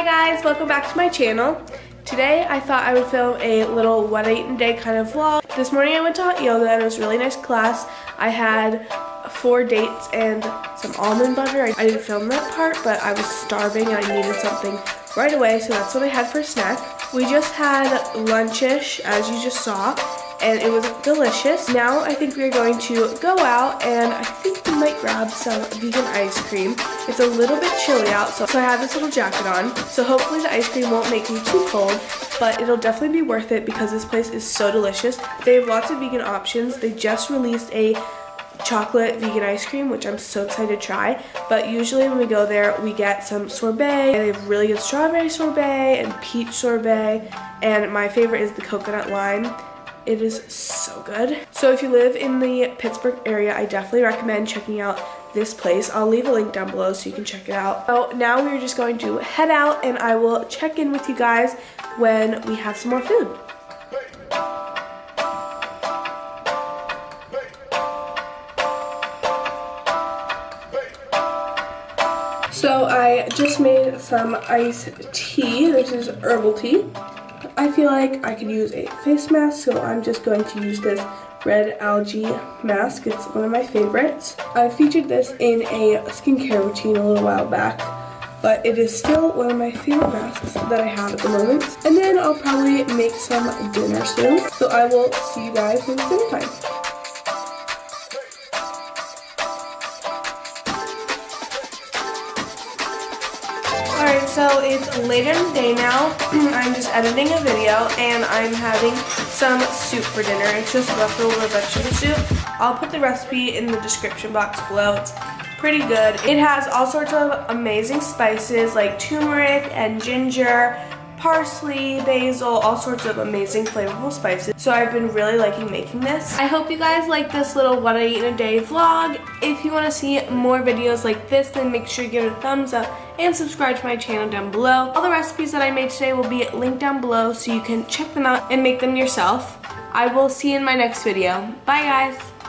Hi guys, welcome back to my channel. Today I thought I would film a little what I eat in a day kind of vlog. This morning I went to hot yoga and it was a really nice class. I had 4 dates and some almond butter. I didn't film that part, but I was starving and I needed something right away, so that's what I had for a snack. We just had lunchish, as you just saw, and it was delicious. Now I think we're going to go out and I think we might grab some vegan ice cream. It's a little bit chilly out, so I have this little jacket on. So hopefully the ice cream won't make me too cold, but it'll definitely be worth it because this place is so delicious. They have lots of vegan options. They just released a chocolate vegan ice cream, which I'm so excited to try, but usually when we go there we get some sorbet. They have really good strawberry sorbet and peach sorbet, and my favorite is the coconut lime. It is so good. So if you live in the Pittsburgh area, I definitely recommend checking out this place. I'll leave a link down below so you can check it out. So now we're just going to head out and I will check in with you guys when we have some more food. So I just made some iced tea. This is herbal tea. I feel like I could use a face mask, so I'm just going to use this red algae mask. It's one of my favorites. I featured this in a skincare routine a little while back, but it is still one of my favorite masks that I have at the moment. And then I'll probably make some dinner soon, so I will see you guys when it's dinner time. Alright, so it's later in the day now. I'm just editing a video and I'm having some soup for dinner. It's just leftover vegetable soup. I'll put the recipe in the description box below. It's pretty good. It has all sorts of amazing spices like turmeric and ginger, parsley, basil, all sorts of amazing flavorful spices. So I've been really liking making this. I hope you guys like this little what I eat in a day vlog. If you want to see more videos like this, then make sure you give it a thumbs up and subscribe to my channel down below. All the recipes that I made today will be linked down below so you can check them out and make them yourself. I will see you in my next video. Bye guys!